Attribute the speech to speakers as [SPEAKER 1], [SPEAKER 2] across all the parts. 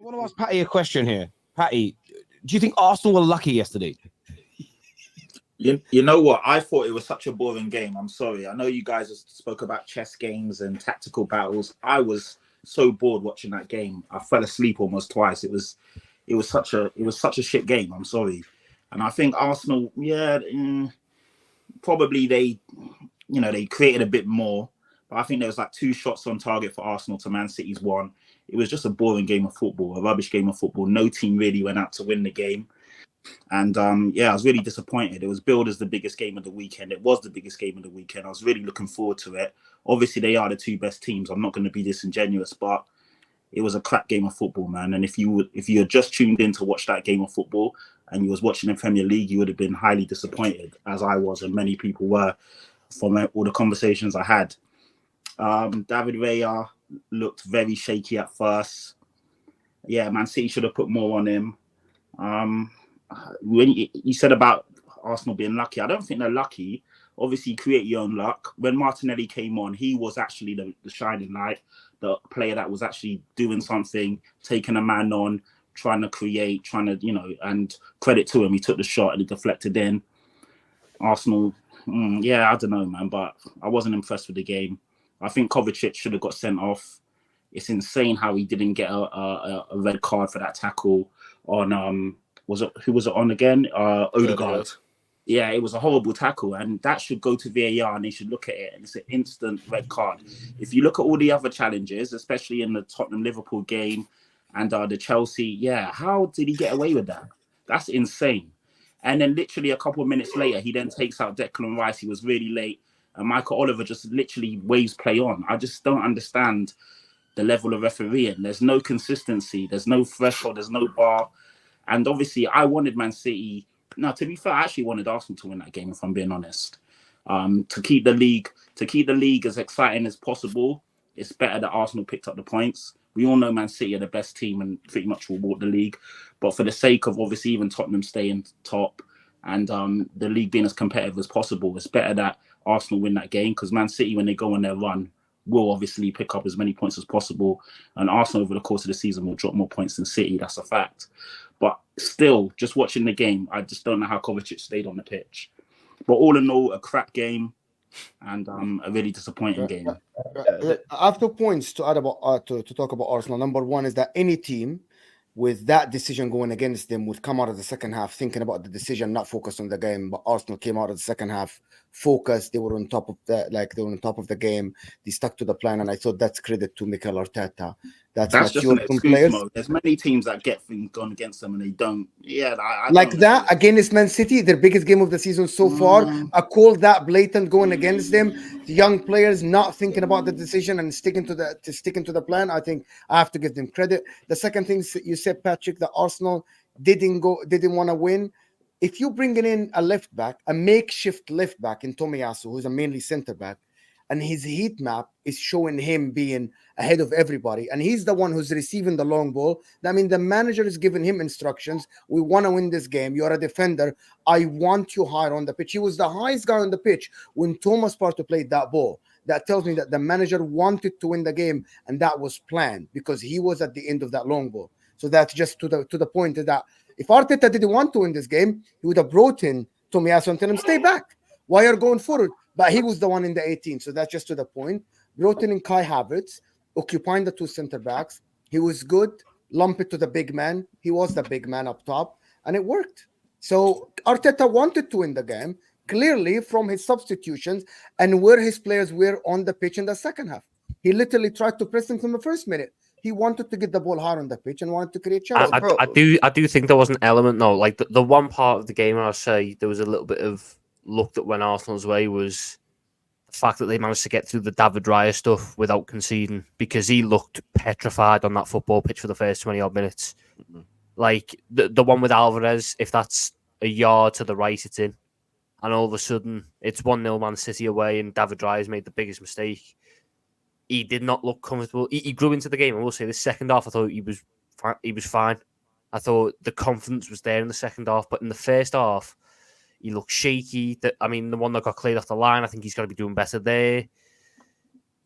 [SPEAKER 1] want to ask Patty a question here. Patty, do you think Arsenal were lucky yesterday?
[SPEAKER 2] You know what? I thought it was such a boring game. I'm sorry. I know you guys spoke about chess games and tactical battles. I was so bored watching that game. I fell asleep almost twice. It was such a shit game. I'm sorry. And I think Arsenal, probably they created a bit more. But I think there was like 2 shots on target for Arsenal to Man City's 1. It was just a boring game of football, a rubbish game of football. No team really went out to win the game. And I was really disappointed. It was billed as the biggest game of the weekend. It was the biggest game of the weekend. I was really looking forward to it. Obviously, they are the 2 best teams. I'm not going to be disingenuous, but it was a crap game of football, man. And if you had just tuned in to watch that game of football and you was watching the Premier League, you would have been highly disappointed, as I was, and many people were, from all the conversations I had. David Raya looked very shaky at first. Yeah, Man City should have put more on him. When you said about Arsenal being lucky, I don't think they're lucky. Obviously, you create your own luck. When Martinelli came on, he was actually the shining light, the player that was actually doing something, taking a man on, trying to create, and credit to him. He took the shot and it deflected in. Arsenal, I don't know, man, but I wasn't impressed with the game. I think Kovacic should have got sent off. It's insane how he didn't get a red card for that tackle on who was it on again? Odegaard. Yeah, it was a horrible tackle, and that should go to VAR and they should look at it, and it's an instant red card. If you look at all the other challenges, especially in the Tottenham-Liverpool game and the Chelsea, how did he get away with that? That's insane. And then literally a couple of minutes later, he then takes out Declan Rice. He was really late, and Michael Oliver just literally waves play on. I just don't understand the level of refereeing. There's no consistency. There's no threshold. There's no bar. And obviously, I wanted Man City. No, to be fair, I actually wanted Arsenal to win that game, if I'm being honest. To keep the league as exciting as possible, it's better that Arsenal picked up the points. We all know Man City are the best team and pretty much will walk the league. But for the sake of obviously even Tottenham staying top and the league being as competitive as possible, it's better that Arsenal win that game, because Man City, when they go on their run, will obviously pick up as many points as possible. And Arsenal, over the course of the season, will drop more points than City. That's a fact. But still, just watching the game, I just don't know how Kovacic stayed on the pitch. But all in all, a crap game and a really disappointing game.
[SPEAKER 3] I have 2 points to add about to talk about Arsenal. Number one is that any team with that decision going against them would come out of the second half thinking about the decision, not focused on the game. But Arsenal came out of the second half focused. They were on top of the game. They stuck to the plan, and I thought that's credit to Mikel Arteta. That's
[SPEAKER 2] just an excuse mode. There's many teams that get things gone against them and they don't. Yeah, I
[SPEAKER 3] like that against Man City, their biggest game of the season so far. I call that blatant going against them. The young players not thinking about the decision and sticking to the plan. I think I have to give them credit. The second thing you said, Patrick, that Arsenal didn't want to win. If you bring in a left back, a makeshift left back in Tomiyasu, who's a mainly center back, and his heat map is showing him being ahead of everybody, and he's the one who's receiving the long ball. I mean, the manager is giving him instructions. We want to win this game. You're a defender. I want you higher on the pitch. He was the highest guy on the pitch when Thomas Partey played that ball. That tells me that the manager wanted to win the game, and that was planned because he was at the end of that long ball. So that's just to the point that if Arteta didn't want to win this game, he would have brought in Tomiyasu and tell him, stay back. Why are you going forward? But he was the one in the 18. So that's just to the point. Brought in Kai Havertz, occupying the 2 center backs. He was good. Lump it to the big man. He was the big man up top, and it worked. So Arteta wanted to win the game, clearly from his substitutions and where his players were on the pitch in the second half. He literally tried to press them from the first minute. He wanted to get the ball higher on the pitch and wanted to create chances.
[SPEAKER 4] I do think there was an element, though. Like the one part of the game, I'll say there was a little bit of luck that went Arsenal's way was the fact that they managed to get through the David Raya stuff without conceding, because he looked petrified on that football pitch for the first 20-odd minutes. Mm-hmm. Like the one with Alvarez, if that's a yard to the right, it's in. And all of a sudden, it's 1-0 Man City away and David Raya's made the biggest mistake. He did not look comfortable. He grew into the game. I will say, the second half, I thought he was fine. I thought the confidence was there in the second half, but in the first half, he looked shaky. The one that got cleared off the line, I think he's got to be doing better there.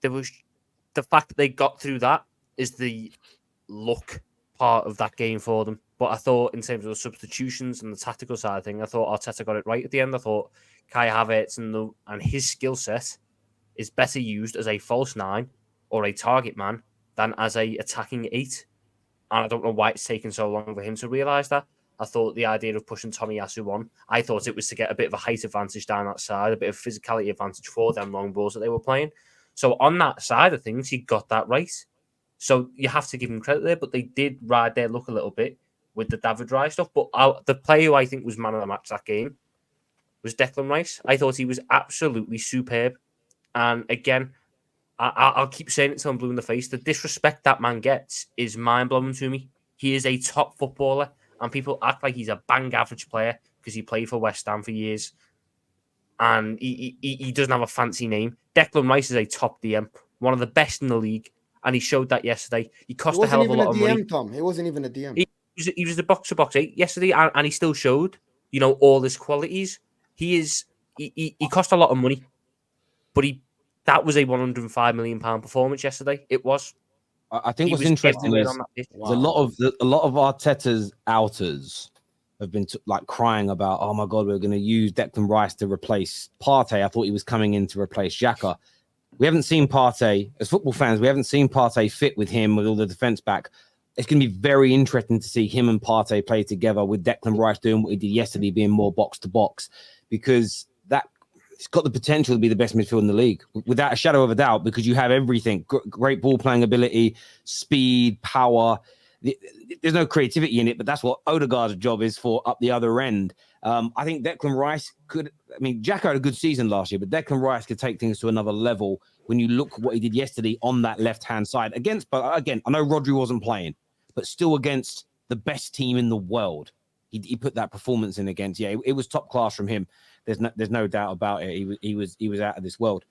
[SPEAKER 4] There was the fact that they got through that is the luck part of that game for them. But I thought in terms of the substitutions and the tactical side of things, I thought Arteta got it right at the end. I thought Kai Havertz and his skill set is better used as a false 9 or a target man than as a attacking 8. And I don't know why it's taken so long for him to realise that. I thought the idea of pushing Tomiyasu on, I thought it was to get a bit of a height advantage down that side, a bit of physicality advantage for them long balls that they were playing. So on that side of things, he got that right. So you have to give him credit there, but they did ride their luck a little bit with the David Raya stuff. But the player who I think was man of the match that game was Declan Rice. I thought he was absolutely superb. And again, I'll keep saying it till I'm blue in the face. The disrespect that man gets is mind-blowing to me. He is a top footballer, and people act like he's a bang average player because he played for West Ham for years. And he doesn't have a fancy name. Declan Rice is a top DM, one of the best in the league, and he showed that yesterday. He cost a hell of a lot of money.
[SPEAKER 3] Tom. He wasn't even a DM.
[SPEAKER 4] He was the box-to-box 8 yesterday, and he still showed, all his qualities. He cost a lot of money, but that was a £105 million performance yesterday. It was.
[SPEAKER 1] I think what's interesting is a lot of Arteta's outers have been crying about, oh my God, we're going to use Declan Rice to replace Partey. I thought he was coming in to replace Xhaka. We haven't seen Partey, as football fans, we haven't seen Partey fit with him with all the defence back. It's going to be very interesting to see him and Partey play together with Declan Rice doing what he did yesterday, being more box to box, because it's got the potential to be the best midfield in the league, without a shadow of a doubt, because you have everything. Great ball playing ability, speed, power. There's no creativity in it, but that's what Odegaard's job is for up the other end. I think Declan Rice Xhaka had a good season last year, but Declan Rice could take things to another level when you look what he did yesterday on that left-hand side. But again, I know Rodri wasn't playing, but still against the best team in the world. He put that performance in against. Yeah, it was top class from him. There's no doubt about it. He was out of this world.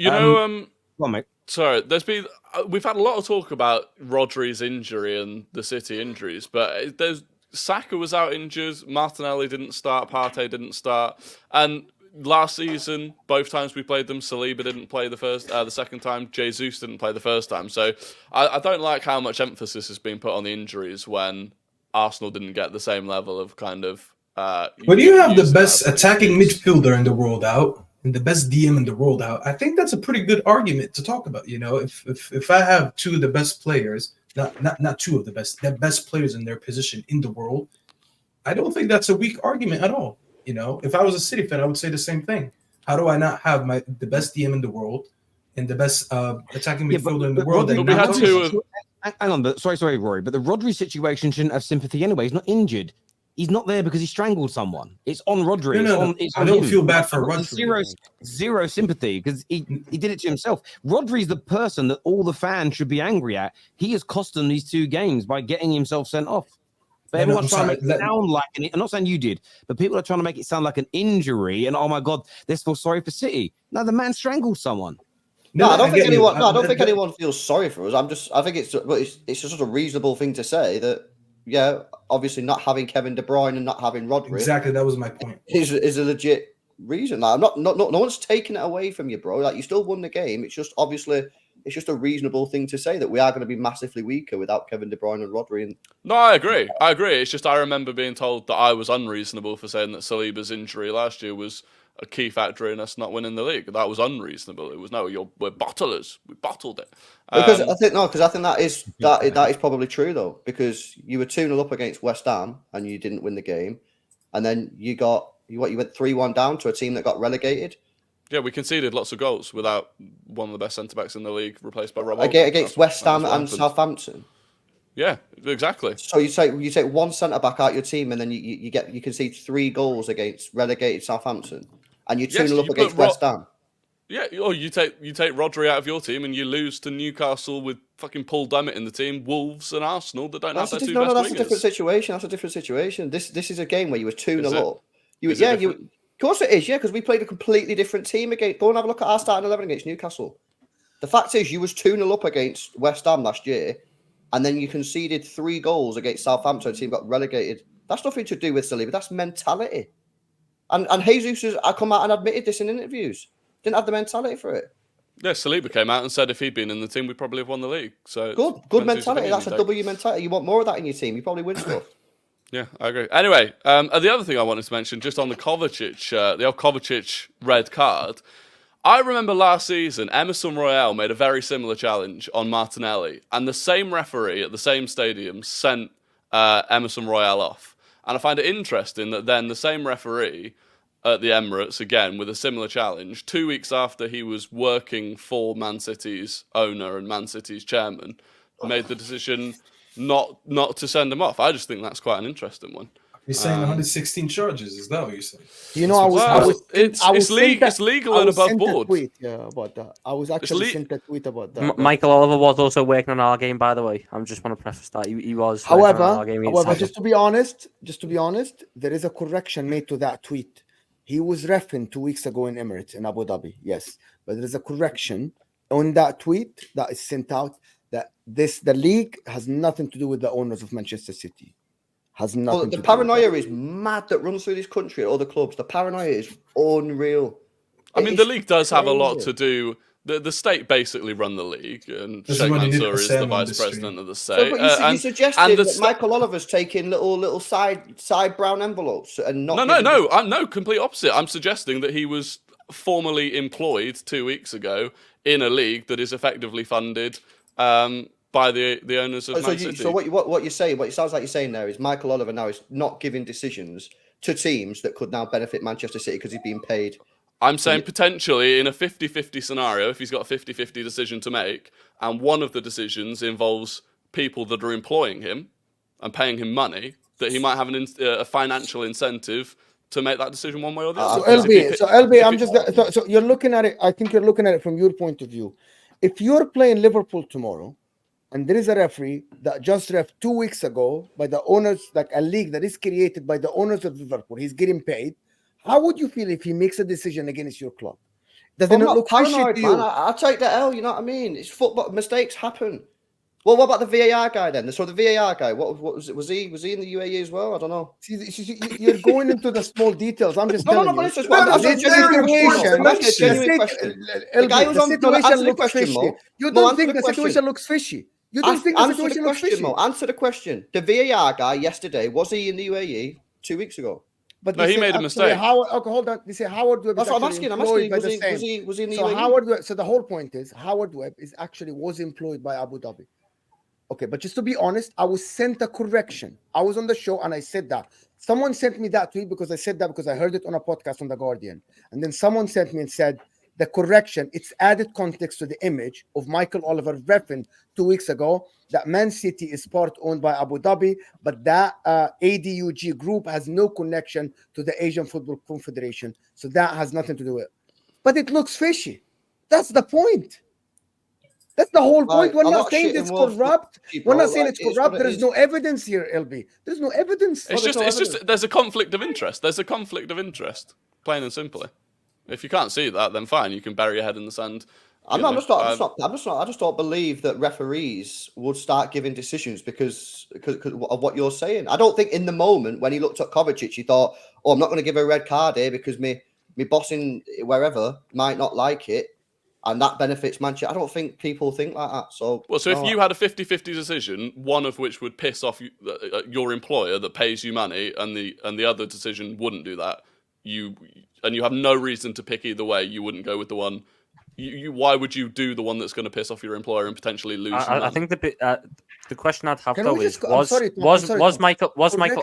[SPEAKER 5] Go
[SPEAKER 1] on, mate.
[SPEAKER 5] Sorry, we've had a lot of talk about Rodri's injury and the City injuries, but Saka was out injured, Martinelli didn't start, Partey didn't start, and last season, both times we played them, Saliba didn't play the second time, Jesus didn't play the first time. So I don't like how much emphasis has been put on the injuries when Arsenal didn't get the same level of kind of.
[SPEAKER 6] But you have the best attacking midfielder in the world out and the best DM in the world out. I think that's a pretty good argument to talk about. If I have two of the best players, not two of the best players in their position in the world, I don't think that's a weak argument at all. If I was a City fan, I would say the same thing. How do I not have the best DM in the world and the best attacking midfielder in the world?
[SPEAKER 1] Hang on, but sorry, Rory, but the Rodri situation shouldn't have sympathy anyway. He's not injured. He's not there because he strangled someone. It's on Rodri.
[SPEAKER 6] No. I don't feel bad for Rodri.
[SPEAKER 1] Zero sympathy because he did it to himself. Rodri's the person that all the fans should be angry at. He has cost them these 2 games by getting himself sent off. But everyone's trying to make it sound like I'm not saying you did, but people are trying to make it sound like an injury and, oh my God, let's feel sorry for City. No, the man strangled someone.
[SPEAKER 7] I don't think anyone feels sorry for us. I think it's just a reasonable thing to say that, yeah, obviously not having Kevin De Bruyne and not having Rodri.
[SPEAKER 6] Exactly, that was my point.
[SPEAKER 7] Is a legit reason. Like, no one's taking it away from you, bro. Like, you still won the game. It's just a reasonable thing to say that we are going to be massively weaker without Kevin De Bruyne and Rodri.
[SPEAKER 5] No, I agree. It's just I remember being told that I was unreasonable for saying that Saliba's injury last year was a key factor in us not winning the league. That was unreasonable. It was we're bottlers. We bottled it.
[SPEAKER 7] Because I think that is probably true though, because you were 2-0 up against West Ham and you didn't win the game, and then you went 3-1 down to a team that got relegated.
[SPEAKER 5] Yeah, we conceded lots of goals without one of the best centre backs in the league replaced by Rob.
[SPEAKER 7] Against West Ham and Southampton.
[SPEAKER 5] Yeah, exactly.
[SPEAKER 7] So you take one centre back out your team, and then you concede 3 goals against relegated Southampton, and you're 2-0 up against West Ham.
[SPEAKER 5] Yeah, or you take Rodri out of your team and you lose to Newcastle with fucking Paul Dummett in the team, Wolves and Arsenal that don't have their 2 best wingers.
[SPEAKER 7] That's a different situation. This is a game where you were 2-0 up. Of course it is, yeah, because we played a completely different team against. Go and have a look at our starting 11 against Newcastle. The fact is, you was 2-0 up against West Ham last year, and then you conceded 3 goals against Southampton. The team got relegated. That's nothing to do with Saliba. That's mentality. And Jesus has come out and admitted this in interviews. Didn't have the mentality for it.
[SPEAKER 5] Yeah, Saliba came out and said if he'd been in the team, we'd probably have won the league. So
[SPEAKER 7] good mentality. That's a W mentality. You want more of that in your team. You probably win stuff.
[SPEAKER 5] Yeah, I agree. Anyway, the other thing I wanted to mention, just on the Kovacic, the old Kovacic red card, I remember last season, Emerson Royale made a very similar challenge on Martinelli, and the same referee at the same stadium sent Emerson Royale off. And I find it interesting that then the same referee at the Emirates, again, with a similar challenge, 2 weeks after he was working for Man City's owner and Man City's chairman, made the decision not to send him off. I just think that's quite an interesting one.
[SPEAKER 6] You're saying 116 charges? Is that what you're saying?
[SPEAKER 3] You know,
[SPEAKER 5] it's legal and above board.
[SPEAKER 8] Tweet, about that. I was actually sent a tweet about that.
[SPEAKER 4] Michael Oliver was also working on our game, by the way. I'm just want to preface that he was.
[SPEAKER 8] However, just to be honest, there is a correction made to that tweet. He was reffing 2 weeks ago in Emirates in Abu Dhabi. Yes, but there is a correction on that tweet that is sent out that the league has nothing to do with the owners of Manchester City. Has nothing.
[SPEAKER 7] The paranoia is mad that runs through this country at other clubs. The paranoia is unreal.
[SPEAKER 5] I mean, the league does have a lot to do. The state basically run the league, and Sheikh Mansour is the vice president of the state.
[SPEAKER 7] So, you suggested that Michael Oliver's taking little side brown envelopes and not.
[SPEAKER 5] No, complete opposite. I'm suggesting that he was formally employed 2 weeks ago in a league that is effectively funded by the owners of Man City.
[SPEAKER 7] So what you're saying, what it sounds like you're saying there is Michael Oliver now is not giving decisions to teams that could now benefit Manchester City because he's being paid.
[SPEAKER 5] I'm saying potentially in a 50-50 scenario, if he's got a 50-50 decision to make, and one of the decisions involves people that are employing him and paying him money, that he might have a financial incentive to make that decision one way or the other.
[SPEAKER 8] So you're looking at it. I think you're looking at it from your point of view. If you're playing Liverpool tomorrow, and there is a referee that just ref 2 weeks ago by the owners, like a league that is created by the owners of Liverpool, he's getting paid. How would you feel if he makes a decision against your club? Does it not look
[SPEAKER 7] paranoid, man? I'll take the L, you know what I mean? It's football, mistakes happen. Well, what about the VAR guy then? So the VAR guy, what was it? Was he in the UAE as well? I don't know.
[SPEAKER 8] See, you're going into the small details. I'm just telling you.
[SPEAKER 7] It's just a genuine question. The guy who's on the question, Mo.
[SPEAKER 8] You don't think the situation looks fishy? You don't think the situation looks fishy?
[SPEAKER 7] Mo. Answer the question. The VAR guy yesterday, was he in the UAE 2 weeks ago?
[SPEAKER 8] But
[SPEAKER 5] no, he made a mistake.
[SPEAKER 8] Hold on. They say Howard Webb.
[SPEAKER 7] That's what I'm asking. Was he in the UAE?
[SPEAKER 8] Howard Webb. So the whole point is Howard Webb was employed by Abu Dhabi. Okay, but just to be honest, I was sent a correction. I was on the show and I said that. Someone sent me that tweet because I said that because I heard it on a podcast on The Guardian. And then someone sent me and said, the correction, it's added context to the image of Michael Oliver reffing 2 weeks ago that Man City is part owned by Abu Dhabi, but that ADUG group has no connection to the Asian Football Confederation. So that has nothing to do with it. But it looks fishy. That's the point. That's the whole point. We're not saying it's corrupt. We're not saying it's corrupt. There is no evidence here, LB. There's no evidence.
[SPEAKER 5] It's just there's a conflict of interest. There's a conflict of interest, plain and simply. If you can't see that, then fine. You can bury your head in the sand. I just
[SPEAKER 7] don't believe that referees would start giving decisions because of what you're saying. I don't think in the moment when he looked at Kovacic, he thought, "Oh, I'm not going to give a red card here because me boss in wherever might not like it, and that benefits Manchester." I don't think people think like that. So
[SPEAKER 5] if you had a 50-50 decision, one of which would piss off your employer that pays you money, and the other decision wouldn't do that, you have no reason to pick either way, you wouldn't go with the one. Why would you do the one that's going to piss off your employer and potentially lose?
[SPEAKER 4] I think the question I'd have though is was Michael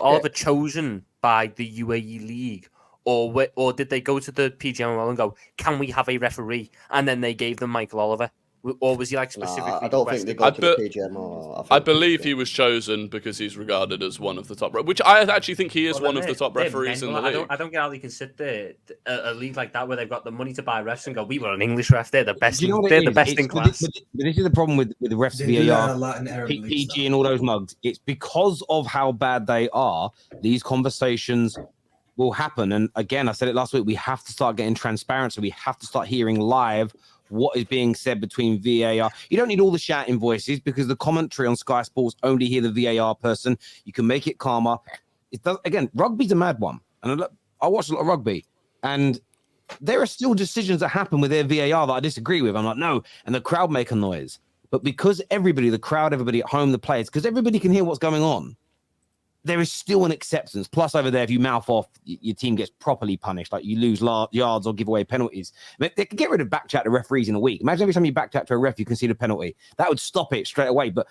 [SPEAKER 4] Oliver chosen by the UAE league, or did they go to the PGMOL and go, can we have a referee? And then they gave them Michael Oliver. Or was he like specifically?
[SPEAKER 7] I don't think they got to the PGMOL.
[SPEAKER 5] I believe he was chosen because he's regarded as one of the top, which I actually think he is one of the top referees in the league.
[SPEAKER 4] I don't get how they can sit there a league like that where they've got the money to buy refs and go, we were an English ref. They're the best. They're the best in class.
[SPEAKER 1] But this is the problem with the refs, VAR, PG, and all those mugs. It's because of how bad they are. These conversations will happen. And again, I said it last week. We have to start getting transparency. We have to start hearing live what is being said between VAR. You don't need all the shouting voices because the commentary on Sky Sports only hear the VAR person. You can make it calmer. It does. Again, rugby's a mad one. And I watch a lot of rugby. And there are still decisions that happen with their VAR that I disagree with. I'm like, no, and the crowd make a noise. But because everybody, the crowd, everybody at home, the players, because everybody can hear what's going on, there is still an acceptance. Plus, over there, if you mouth off, your team gets properly punished. Like you lose yards or give away penalties. They can get rid of backchat to referees in a week. Imagine every time you backchat to a ref, you concede a penalty. That would stop it straight away. But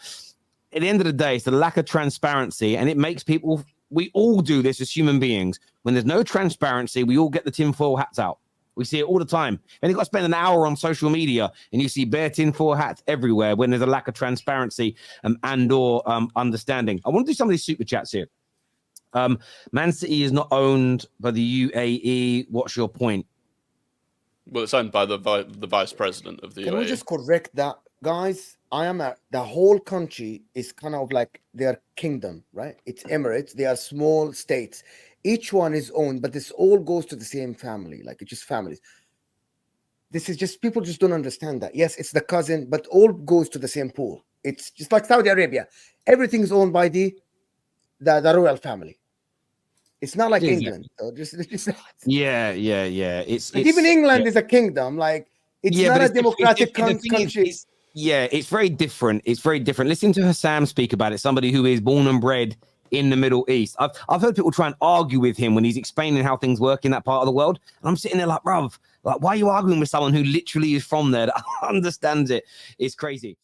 [SPEAKER 1] at the end of the day, it's the lack of transparency, and it makes people. We all do this as human beings. When there's no transparency, we all get the tinfoil hats out. We see it all the time. And you've got to spend an hour on social media and you see bare tinfoil hats everywhere when there's a lack of transparency and/or understanding. I want to do some of these super chats here. Man City is not owned by the UAE. What's your point?
[SPEAKER 5] Well, it's owned by the vice president of the UAE.
[SPEAKER 8] Can we just correct that, guys? The whole country is kind of like their kingdom, right? It's Emirates. They are small states. Each one is owned, but this all goes to the same family. Like it's just families. This is just people just don't understand that. Yes, it's the cousin, but all goes to the same pool. It's just like Saudi Arabia. Everything is owned by the royal family. It's not like England. So
[SPEAKER 1] yeah. It's
[SPEAKER 8] even England is a kingdom. Like it's not a democratic country.
[SPEAKER 1] It's very different. It's very different. Listen to Hassam speak about it. Somebody who is born and bred in the Middle East. I've heard people try and argue with him when he's explaining how things work in that part of the world. And I'm sitting there like, bruv, like, why are you arguing with someone who literally is from there that understands it? It's crazy.